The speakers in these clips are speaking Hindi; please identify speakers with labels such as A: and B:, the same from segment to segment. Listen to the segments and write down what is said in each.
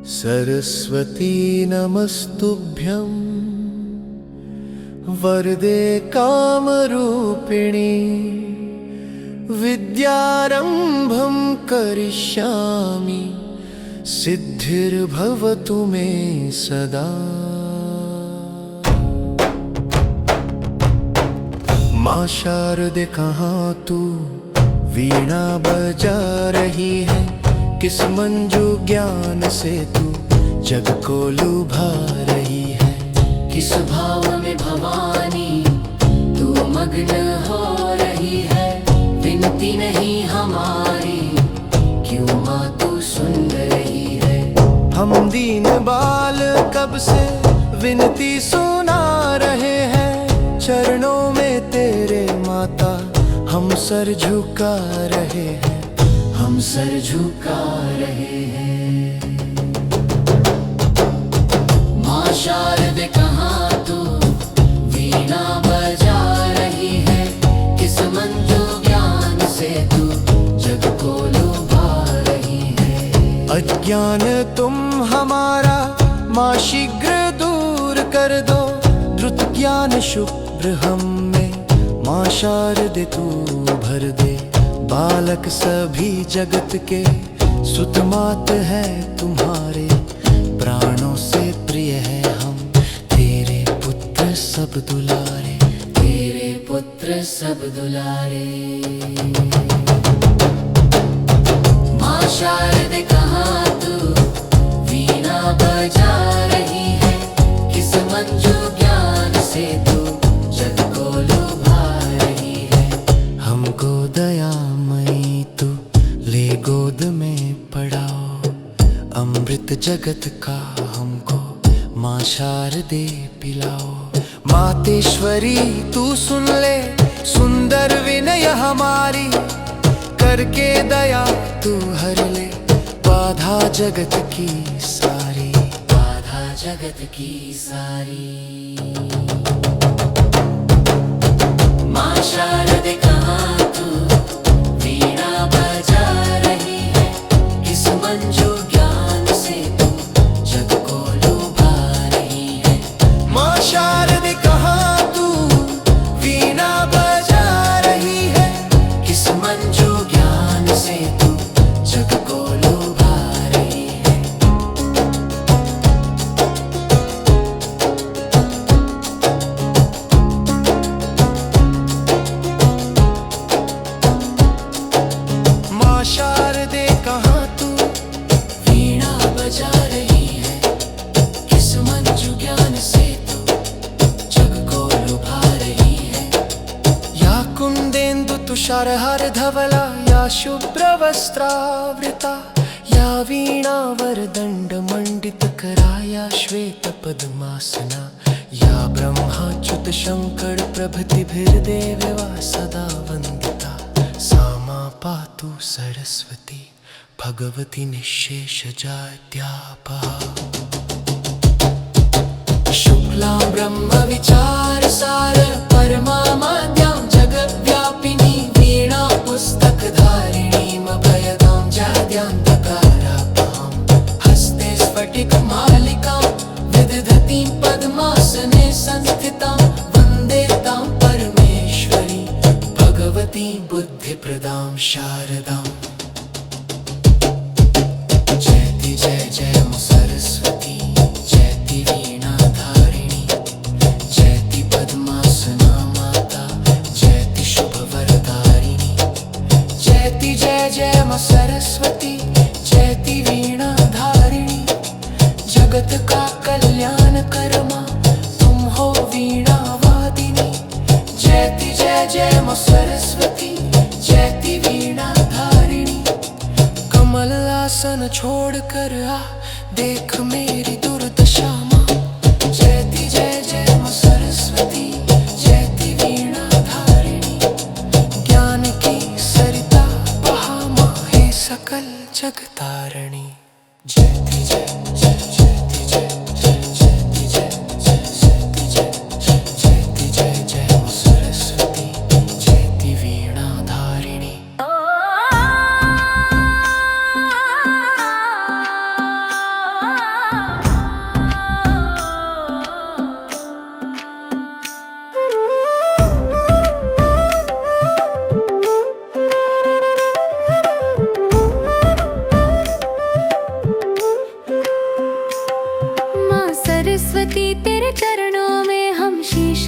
A: सरस्वती नमस्तुभ्यं वरदे कामरूपिणी विद्यारंभं करिष्यामि सिद्धिर्भवतु मे सदा। माँ शारदे कहाँ तू वीणा बजा रही है, किस मंजू ज्ञान से तू जग को लुभा रही है।
B: किस भाव में भवानी तू मग्न हो रही है, विनती नहीं हमारी क्यों माँ तू सुन रही है।
A: हम दीन बाल कब से विनती सुना रहे हैं, चरणों में तेरे माता हम सर झुका रहे हैं,
B: हम सर झुका रहे हैं। माँ शारदे कहाँ तू वीणा बजा रही है, किस मंजू ज्ञान से तू जग को लुभा रही है।
A: अज्ञान तुम हमारा माँ शीघ्र दूर कर दो, द्रुत ज्ञान शुभ्र हम में माँ शारदे तू भर दे। बालक सभी जगत के सुतमात है तुम्हारे, प्राणों से प्रिय है हम तेरे पुत्र सब दुलारे,
B: तेरे पुत्र सब दुलारे। माँ शारदे कहाँ तू वीणा बजा रही है, किस मंजू ज्ञान से तू जग को लुभा रही है।
A: हमको दया तू ले गोद में पड़ाओ, अमृत जगत का हमको माँ शारदे पिलाओ। मातेश्वरी तू सुन ले सुंदर विनय हमारी, करके दया तू हर ले बाधा जगत की सारी,
B: बाधा जगत की सारी। माँ शारदे कहाँ तू बजा रही है, किस मंजू ज्ञान से तू जग को लुभा रही है।
A: माँ शारदे कहाँ तू वीणा बजा रही है,
B: किस मंजू ज्ञान से तू जग को लुभा रही है।
A: शारदे कहाँ तू
B: वीणा बजा रही है, किस मंजू ज्ञान से तू जग को लुभा रही है।
A: या कुंदेन्दु तुषारहार धवला, या शुभ्र वस्त्रावृता, या वीणा वरदंड मंडित करा, या श्वेत पद्मासना, या ब्रह्माच्युत शंकर प्रभृतिभिर्देवा सदा वंदिता। सामा पातु सरस्वती भगवती निःशेष जाड्यापहा।
B: शुक्लां ब्रह्म विचार सार परमा माद्यां जगव्यापिनी, वीणा पुस्तक धारिणीं अभयदां जाड्यान्तकारापहां। हस्ते स्फटिक मालिकां विदधतीं पद्मासने संस्थितां, वन्दे तां परमेश्वरी भगवती बुद्धिप्रदां शारदां। जयति जय जय माँ सरस्वती, जयति वीणा धारिणी, जयति पद्मासना माता, जयति शुभ वरदारिणी। जयति जय जय माँ सरस्वती, जयति वीणा धारिणी, जगत का कल्याण कर माँ तुम हो वीणा वादिनी। जयति जय जय माँ सरस्वती, जयति वीणा धारिणी।
A: कमल आसन छोड़ कर आ देख मेरी दुर्दशा माँ।
B: जयति जय जय माँ सरस्वती, जयति वीणा धारिणी।
A: ज्ञान की सरिता बहा माँ हे सकल जगतारिणी।
B: जयति जय जय जयति जय जय जयति जय जय जयति जय जयति जय जय माँ सरस्वती, जयति वीणा धारिणी।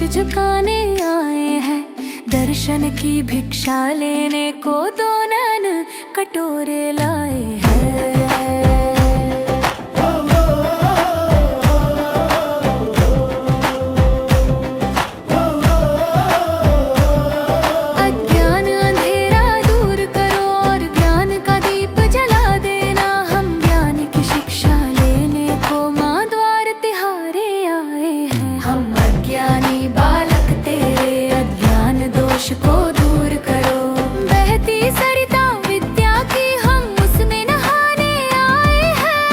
C: झुकाने आए हैं, दर्शन की भिक्षा लेने को दो नैन कटोरे लाए हैं। अज्ञान अंधेरा दूर करो और ज्ञान का दीप जला देना, हम ज्ञान की शिक्षा लेने को माँ द्वार तिहारे आए हैं। हम अज्ञानी बालक तेरे अज्ञान दोष को दूर करो, बहती सरिता विद्या की हम उसमें नहाने आए हैं।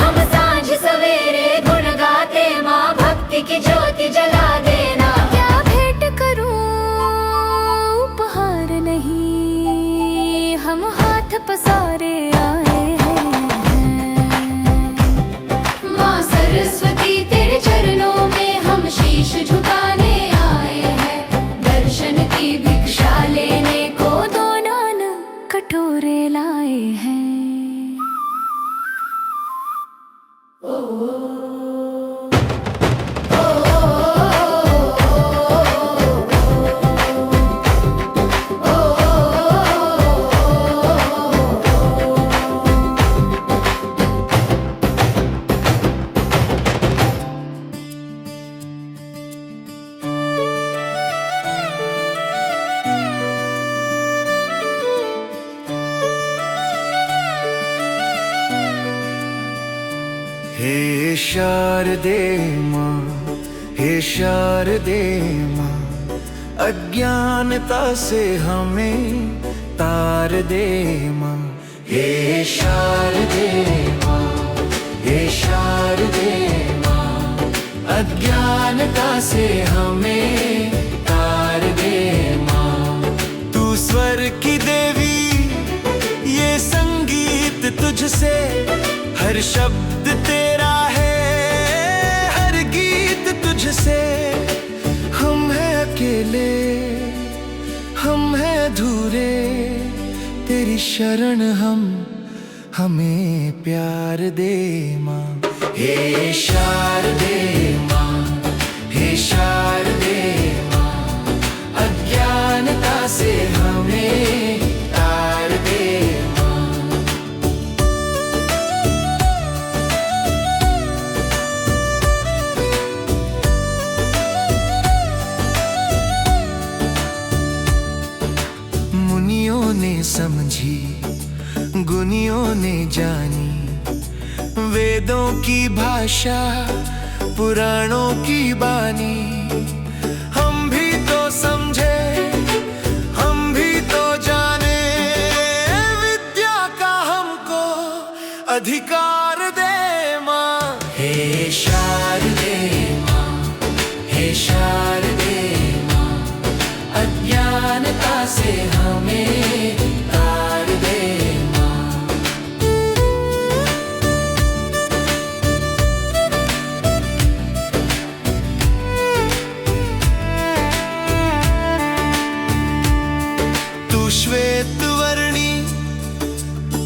C: हम सांझ सवेरे गुण गाते माँ भक्ति की ज्योति जला देना। क्या भेंट करूं उपहार नहीं, हम हाथ पसारे आए हैं। माँ सरस्वती तेरे चरणों में हम शीश झुकाने आए हैं, दर्शन की भिक्षा लेने को दो नान कटोरे लाए हैं।
A: हे शारदे माँ, हे शारदे माँ, अज्ञानता से हमें तार दे माँ। हे शारदे माँ, हे शारदे माँ, अज्ञानता से हमें तार दे माँ। तू स्वर की देवी, ये संगीत तुझसे, हर शब्द तेरा है, हर गीत तुझसे। हम हैं अकेले, हम हैं अधूरे, तेरी शरण हमें प्यार दे माँ। हे शारदे माँ, हे शारदे माँ, अज्ञानता से हमें तार दे माँ। मुनियों ने समझी, गुनियों ने जानी, वेदों की भाषा, पुराणों की बानी। हम भी तो समझे, हम भी तो जाने, विद्या का हमको अधिकार दे माँ। हे शारदे माँ, हे शारदे माँ, अज्ञानता से हमें तार दे माँ। तू श्वेत वर्णी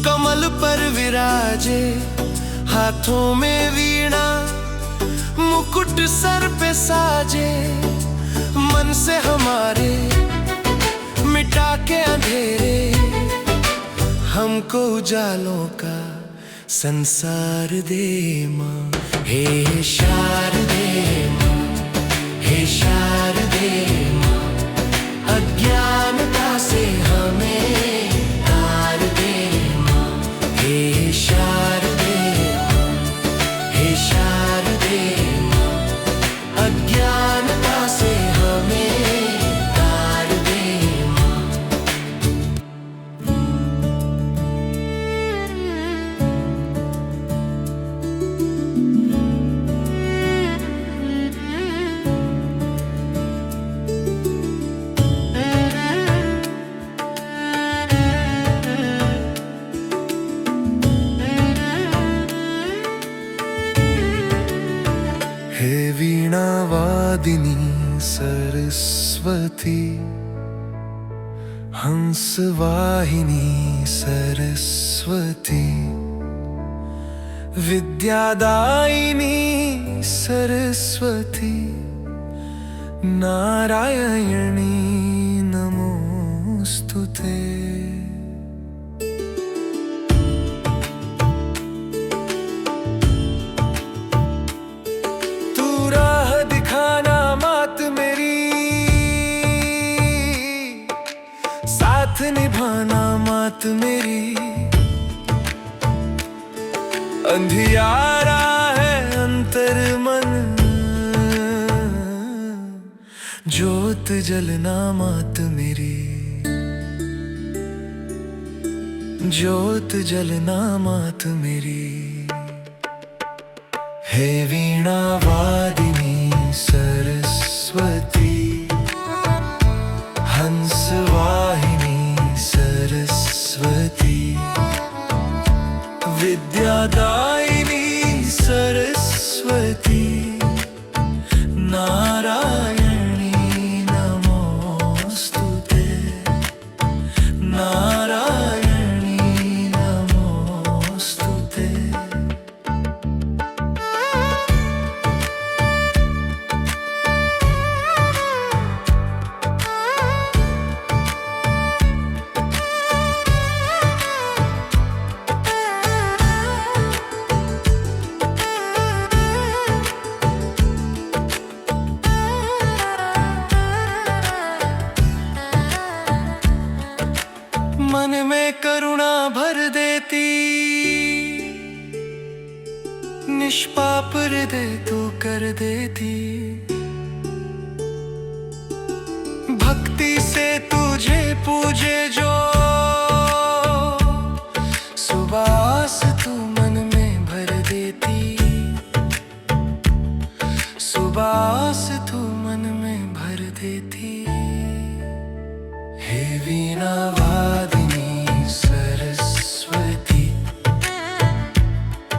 A: कमल पर विराजे, हाथों में वीणा मुकुट सर पे साजे। मन से हमारे मिटा के अंधेरे, हमको उजालों का संसार दे माँ। हे शारदे माँ, हे शारदे माँ, अज्ञानता से हमें तार दे माँ। हे शारदे माँ, हे शारदे माँ, अज्ञानता से हमें तार दे माँ। हे वीणा वादिनी सरस्वती, हंस वाहिनी सरस्वती, विद्यादायिनी सरस्वती नारायणी नमोस्तुते। तू राह दिखाना मात मेरी, साथ निभाना मात मेरी। अंधियारा है अंतर मन, ज्योत जलना मात मेरी, ज्योत जलना मात मेरी। हे वीणा वादिनी सरस्वती, हंस वाहिनी सरस्वती, विद्यादायिनी सरस्वती नारायणी नमोस्तुते, नारायणी नमोस्तुते। मन में करुणा भर देती, निष्पाप हृदय तू कर देती। भक्ति से तुझे पूजे जो, सुबास तू मन में भर देती, सुबास तू मन में भर देती। हे वीणा वादिनी सरस्वती,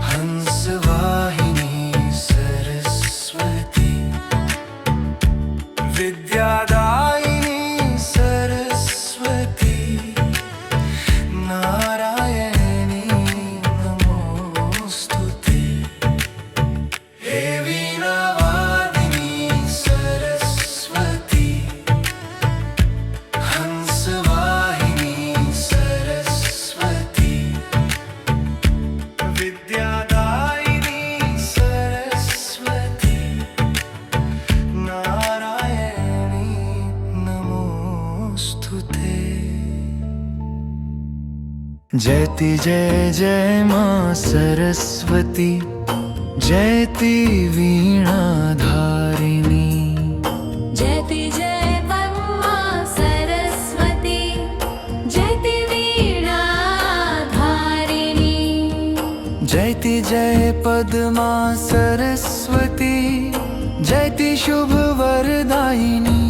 A: हंस वाहिनी सरस्वती, विद्यादायिनी सरस्वती नारायणी नमोस्तुते। हे वीणा वादिनी सरस्वती, हंस वाहिनी सरस्वती, विद्यादायिनी सरस्वती नारायणी नमोस्तुते। जयति जय जय मां सरस्वती, जयति वीणा धारिणी।
C: जयति जय पद्मा सरस्वती, जयति वीणा धारिणी।
A: जयति जय पद्मा सरस्वती, जयति शुभ वरदायिनी।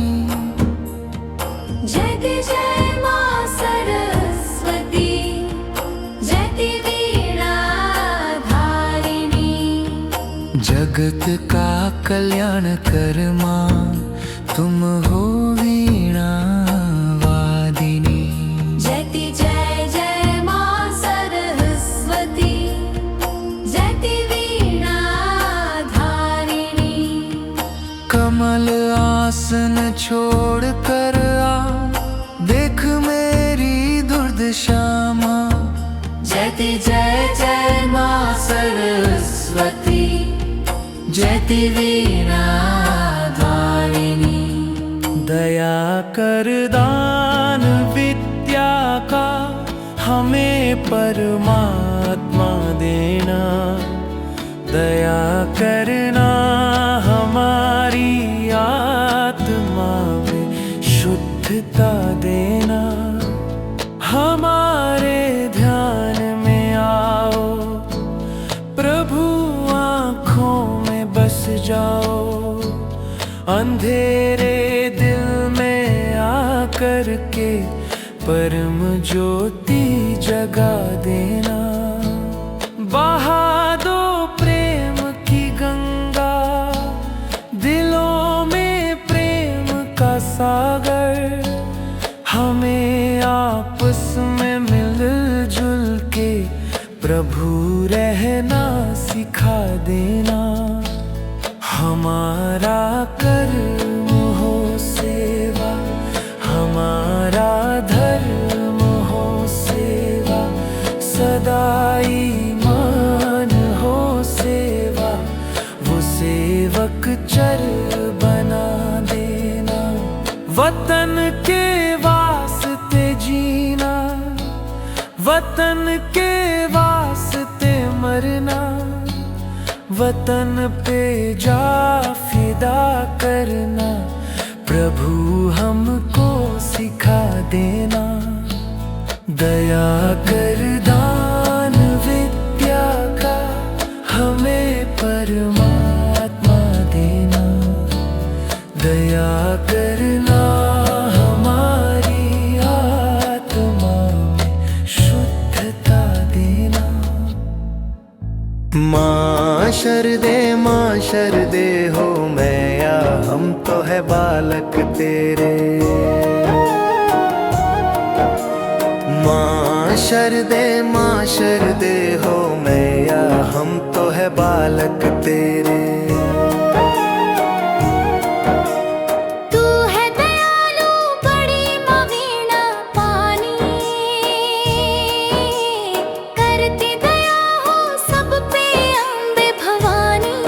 C: जयति जय मां सरस्वती, जयति वीणा धारिणी।
A: जगत का कल्याण कर मां, तुम हो वीणा वादिनी।
C: जयति जय जय मां सरस्वती, जयति वीणा धारिणी।
A: कमल आसन छोड़ कर आ, देख मेरी दुर्दशा मां।
B: जयति जय जय मां सरस्वती, जयति वीणा धारिणी।
A: दया कर दान विद्या का, हमें परमात्मा देना। दया करना हमारी आत्मा में शुद्धता देना। हमारे ध्यान में आओ प्रभु, आँखों में बस जाओ। अंधेरे दिल में आकर के परम ज्योति जगा देना। बहा दो प्रेम की गंगा, दिलों में प्रेम का सागर। हमें आपस में मिलजुल के प्रभु रहना सिखा देना। हमारा कर्म हो सेवा, हमारा धर्म हो सेवा, सदा ईमान हो सेवा, वो सेवक चर बना देना। वतन के वास्ते जीना, वतन के वास्ते मरना, वतन पे जा फिदा करना, प्रभु हमको सिखा देना। दया कर दान विद्या का हमें परमात्मा देना, दया करना हमारी आत्मा में शुद्धता देना। माँ शरदे हो मैया, हम तो है बालक तेरे। माँ शरदे हो मैया, हम तो है बालक तेरे।
C: तू है दयालु बड़ी माँ वीणा पानी, करती दया हो सब पे अम्बे भवानी।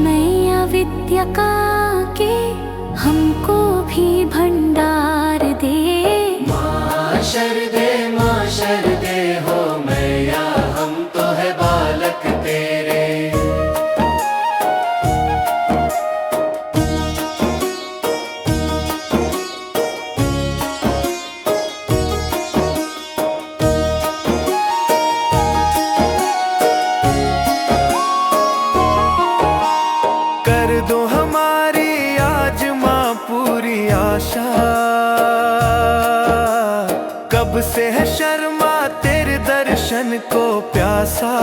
C: मैया विद्या का के हमको भी भंडार दे।
A: माँ शरदे हो मैया, हम तो है बालक तेरे। कर दो हमारी आज माँ पूरी आशा, कब से है शर्मा तेरे दर्शन को प्यासा।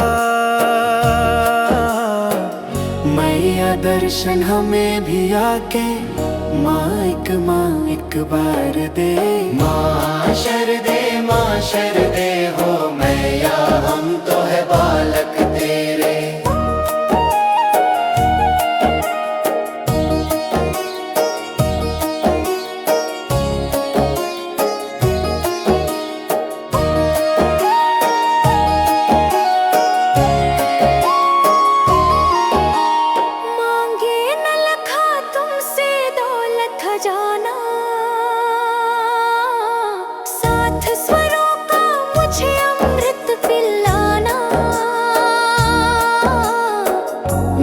A: मैया दर्शन हमें भी आके माँ एक बार दे। माँ शरदे हो मैया, हम तो है बालक तेरे।
C: मांगे न लखा तुमसे दौलत खजाना, साथ स्वरों का मुझे अमृत पिलाना।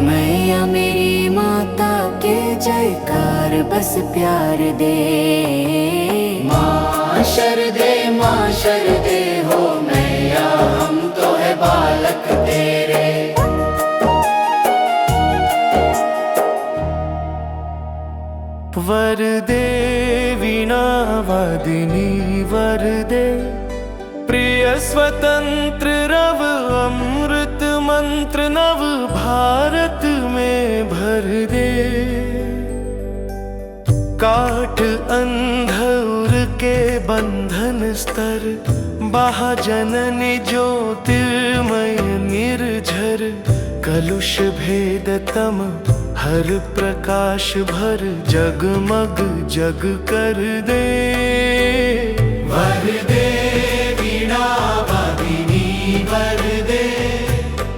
C: मैया मेरी माता के जयकार बस प्यार दे।
A: माँ शरदे हो मैया, हम तो है बालक तेरे। वरदे वीणा वादिनी वरदे, प्रिय स्वतंत्र रव अमृत मंत्र नव भारत में भर दे। काठ अंधुर के बंधन स्तर, महाजननी ज्योतिर्मय निर्झर, कलुष भेद तम हर प्रकाश भर, जगमग जग कर दे। वरदे वीणा वादिनी वरदे,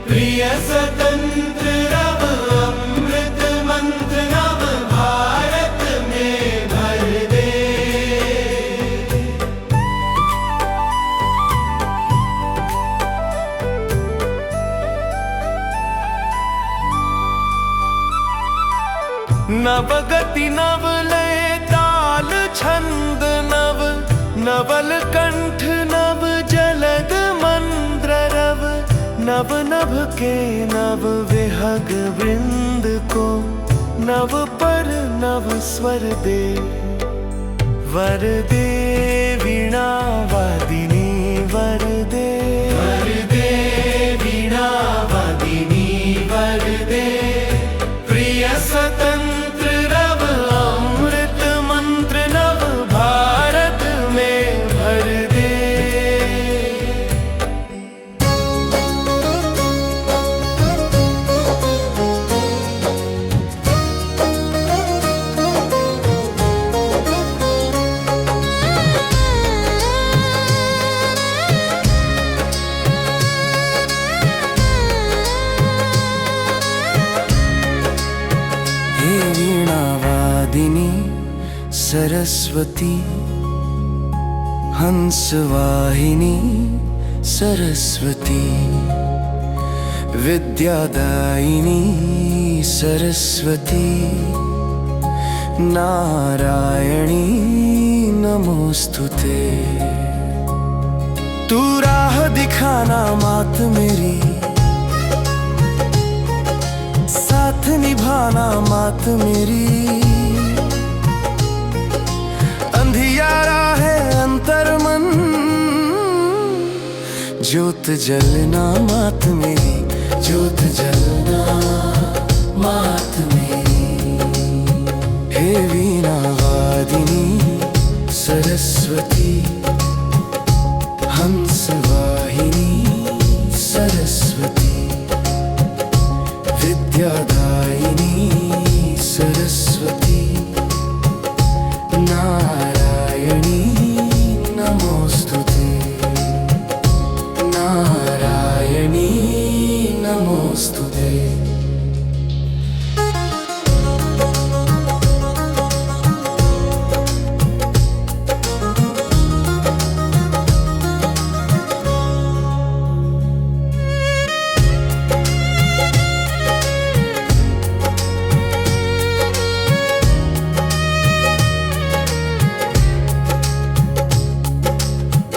A: प्रिय स्वतंत्र रव अमृत मंत्र नव भारत में भर दे। नवगति नव लय ताल छंद नव, नवल कंठ नव जलद मंद्र रव, नव नभ के नव विहग वृंद को, नव पर नव स्वर दे। वरदे वीणा वादिनी वरदे, वरदे वीणा वादिनी वरदे, प्रिय स्वतंत्र रव अमृत मंत्र नव भारत में भर दे। सरस्वती, हंसवाहिनी सरस्वती, विद्यादायिनी सरस्वती, नारायणी नमोस्तुते। तू राह दिखाना मात मेरी, साथ निभाना मात मेरी, अंधियारा है अंतर मन, ज्योत जलना मात मेरी, ज्योत जलना मात मेरी। हे वीणा वादिनी सरस्वती, हंसवाहिनी सरस्वती, विद्यादायिनी सरस्वती, नारायणी नमोस्तुते, नारायणी नमोस्तुते।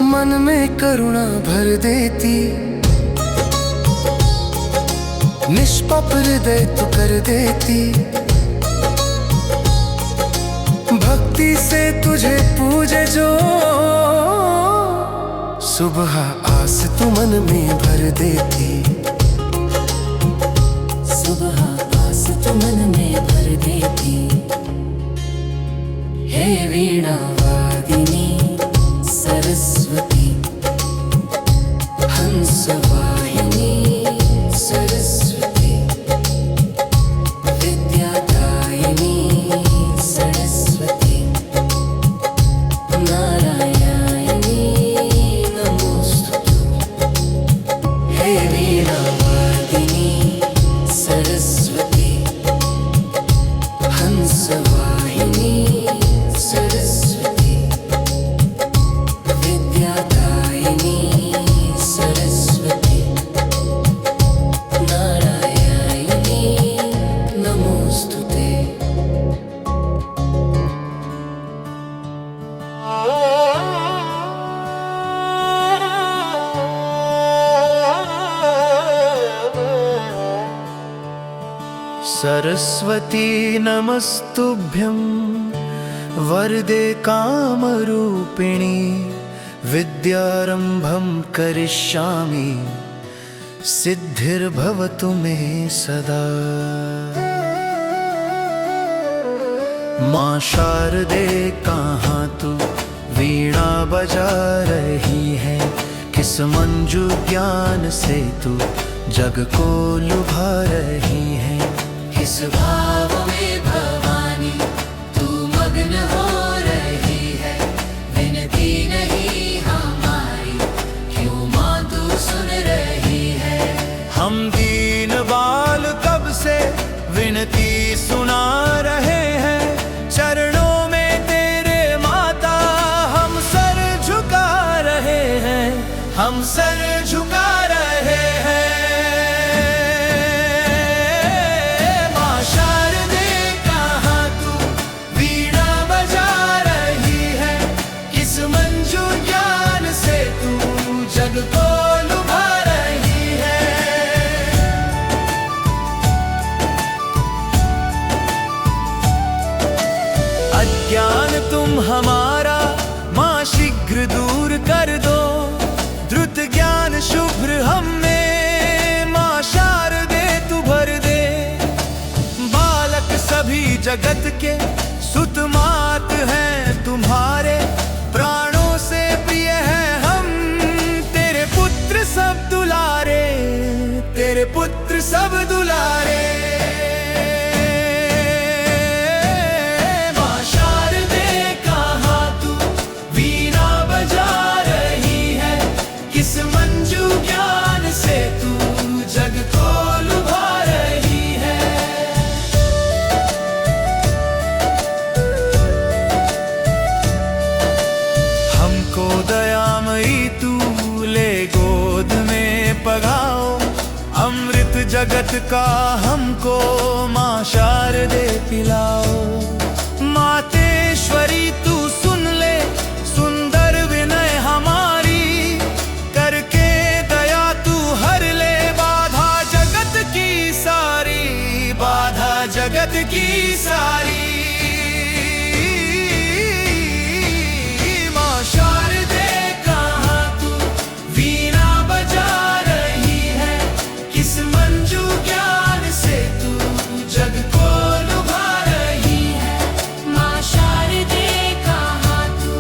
A: मन में करुणा भर देती, निष्पाप हृदय तू कर देती, भक्ति से तुझे पूजे जो, सुबह आस तू मन में भर देती,
B: सुबह आस तू मन में भर देती। हे वीणा वादिनी सरस्वती, हंसवाहिनी सरस्वती, विद्यादायिनी सरस्वती, नारायणी नमोस्तुते। हे वीणा वादिनी सरस्वती, हंसवाहिनी सरस्वती, विद्यादायिनी सरस्वती, नारायणी नमोस्तुते।
A: सरस्वती नमस्तुभ्यं वरदे कामरूपिणी, विद्यारंभं करिष्यामि सिद्धिर्भवतु मे सदा। माँ शारदे कहाँ तू वीणा बजा रही है, किस मंजू ज्ञान से तू जग को लुभा रही है।
B: किस भाव में भवानी तू मग्न हो रही है, विनती नहीं हमारी क्यों माँ तू सुन रही है।
A: हम दीन बाल कब से विनती सुना रहे हैं, चरणों में तेरे माता हम सर झुका रहे हैं, हम सर झुका रहे हैं। माँ शारदे कहाँ तू वीणा बजा रही है, किस मंजू ज्ञान से तू जग को लुभा रही है। अज्ञान तुम हमारा माँ शीघ्र दूर कर दो, द्रुत ज्ञान शुभ्र हमें माँ शारदे तू भर दे। बालक सभी जगत के सुत मात हैं तुम्हारे, प्राणों से प्रिय हैं हम तेरे पुत्र सब दुलारे, तेरे पुत्र सब दुलारे। माँ शारदे कहाँ तू वीणा बजा रही है, किस मंजू ज्ञान से तू जग को लुभा रही है। जगत का हमको माँ शारदे पिलाओ। मातेश्वरी तू सुन ले सुंदर विनय हमारी, करके दया तू हर ले बाधा जगत की सारी, बाधा जगत की सारी। माँ शारदे कहाँ तू वीणा बजा रही है, किस मंजू ज्ञान से तू जग को लुभा रही है।
B: माँ शारदे कहाँ तू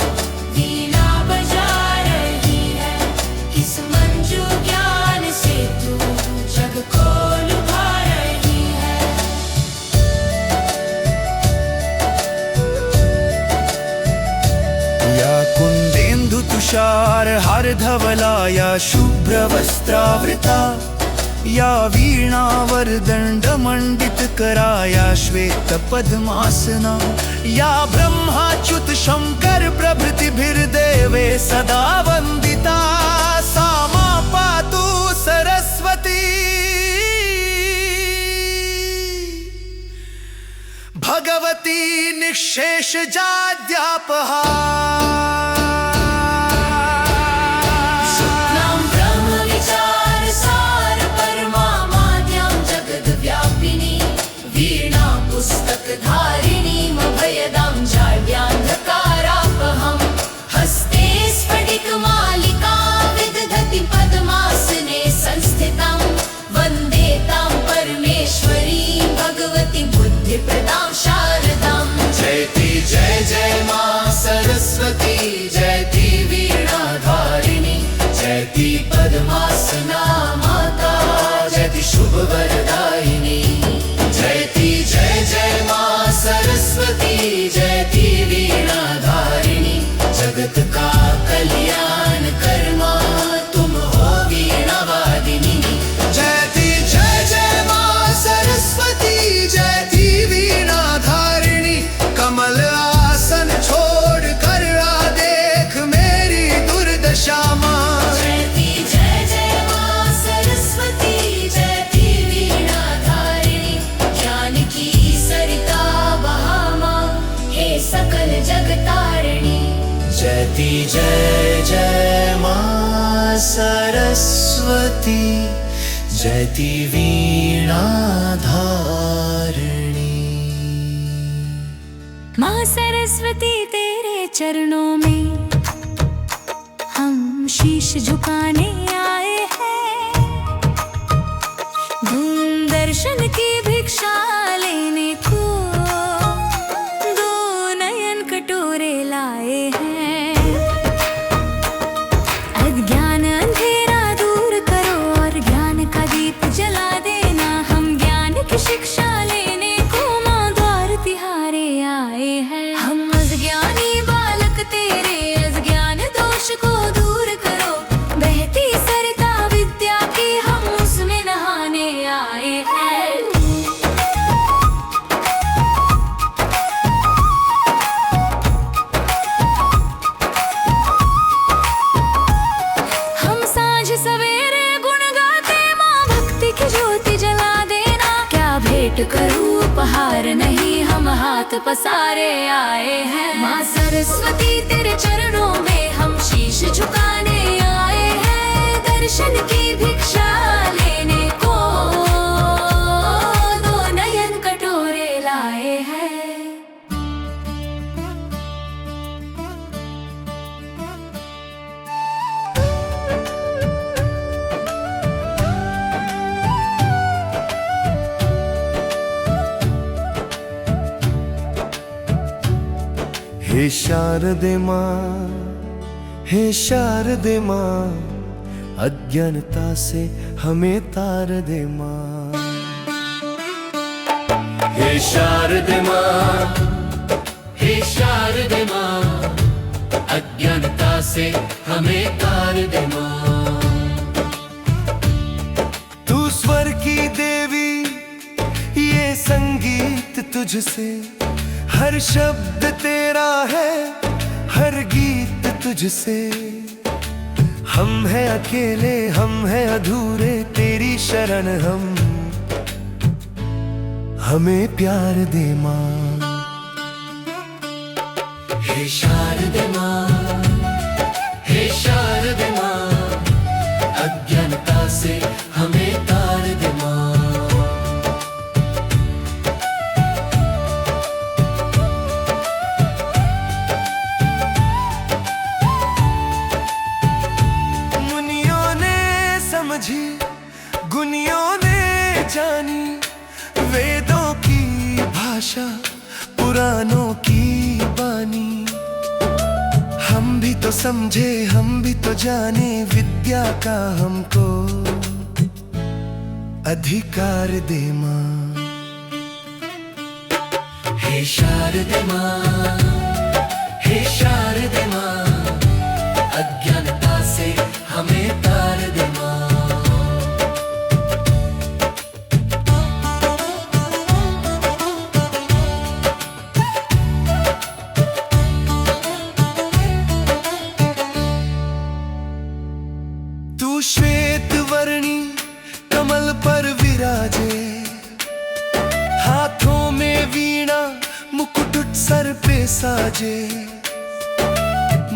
B: वीणा बजा रही है, किस मंजू ज्ञान से तू जग को लुभा रही है।
A: या कुंदेन्दु तुषार हर धवला, या शुभ्र वस्त्रावृता, या वीणा वरदंड मंडित करा, या श्वेत पद्मासना, या ब्रह्माच्युत शंकर प्रभृतिभिर्देवे सदा वंदिता। सा मां पातु सरस्वती भगवती निःशेष जाड्यापहा।
B: शुक्लां ब्रह्म विचार सार परमा माद्यां जगद व्यापिनी, वीणा पुस्तक धारिणी अभयदां जाड्यान्धकारापहम्। हस्ते स्फटिक मालिका विदधति पद्मासने संस्थितां, वन्दे तां परमेश्वरीं भगवती बुद्धिप्रदां शारदां।
A: जयति जय जय मां सरस्वती, जयति वीणा धारिणी, जयति पद्मासना माता, जयति शुभ वरदायिनी। जयति जय जय मां सरस्वती, जयति वीणा धारिणी, जगत का कल्याण कर्मा तुम हो वीणा वादिनी। जयति जय जय मां सरस्वती, जयति वीणा धारिणी, कमल आसन छोड़ कर आ देख मेरी दुर्दशा मां।
B: जयति जय जय मां सरस्वती, जयति वीणा धारिणी, ज्ञान की सरिता बहा मां, हे सकल जगतारिणी।
A: जयति जय जय मां सरस्वती, जयति वीणा धारिणी।
C: माँ सरस्वती तेरे चरणों में हम शीश झुकाने आए हैं, धूम दर्शन की भिक्षा लेने को दो नयन कटोरे लाए हैं। अज्ञान अंधेरा दूर करो और ज्ञान का दीप जला देना। हम ज्ञान की शिक्षा लेने को माँ द्वार तिहारे आए हैं। हम अज्ञानी बालक तेरे अज्ञान दोष को दूर करो, बहती सरिता विद्या की हम उसमें नहाने आए हैं। हम सांझ सवेरे गुण गाते माँ भक्ति की ज्योति जला देना। क्या भेंट करूं उपहार नहीं, हम हाथ पसारे आए हैं। माँ सरस्वती तेरे चरणों में हम शीश झुकाने आए हैं, दर्शन की भिक्षा लेने को दो नयन कटोरे लाए हैं।
A: हे शारदे माँ, हे शारदे माँ, अज्ञानता से हमें तार दे माँ। हे शारदे माँ,
B: हे शारदे माँ, अज्ञानता से हमें तार दे माँ।
A: तू स्वर की देवी, ये संगीत तुझसे, हर शब्द तेरा है, हर गीत तुझसे। हम हैं अकेले, हम हैं अधूरे, तेरी शरण हम हमें प्यार दे माँ।
B: हे शारदे माँ, हे शारदे माँ, अज्ञानता से हमें तार दे माँ।
A: मुनियों ने समझी, गुनियों ने जानी, वेदों की भाषा, पुराणों की बानी। हम भी तो समझे, हम भी तो जाने, विद्या का हमको अधिकार दे माँ।
B: हे शारदे माँ, हे शारदे माँ, अज्ञानता से हमें तार दे माँ।
A: तू श्वेत वर्णी कमल पर विराजे, हाथों में वीणा मुकुट सर पे साजे।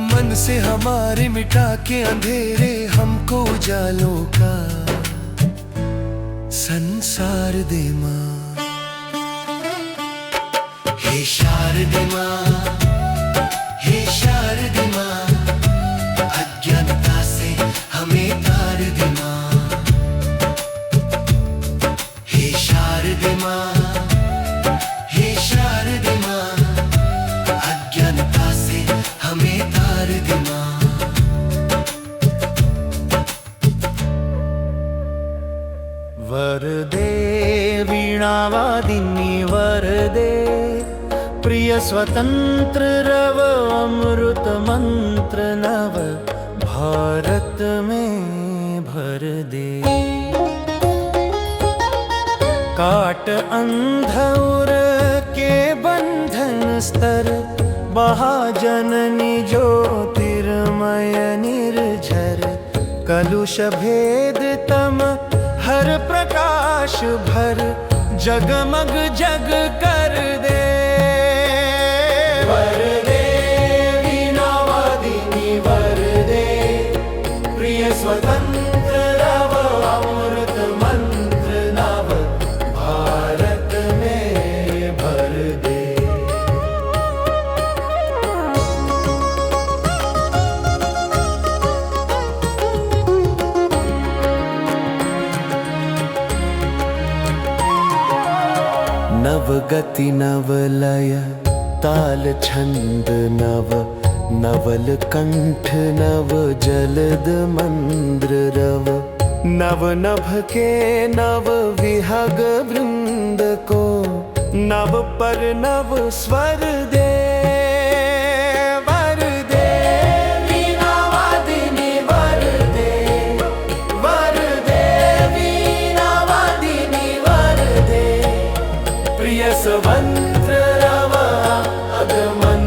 A: मन से हमारे मिटा के अंधेरे, हमको उजालों का संसार दे माँ।
B: हे शारदे माँ, हे शारदे माँ, अज्ञानता से हमें तार दे माँ। हे शारदे माँ, हे शारदे माँ, अज्ञानता से हमें तार दे माँ।
A: वरदे वीणावादिनी वरदे, प्रिय स्वतंत्र रव अमृत मंत्र नव, भारत में भर दे। काट अंधौर के बंधन स्तर, महाजननी ज्योतिर्मय निर्झर। कलुष भेद तम हर प्रकाश भर, जगमग जग कर दे। वरदे वीणावादिनी वरदे, प्रिय स्वतंत्र रव अमृत मंत्र नव, भारत में भर दे। नव गति नव लय ताल छंद नव, नवल कंठ नव जलद मंद्र रव। नव नभ के नव विहग वृंद को, नव पर नव स्वर दे। वरदे वीणावादिनी वरदे, वरदे वीणावादिनी वरदे, प्रिय स्वतंत्र रव अगमन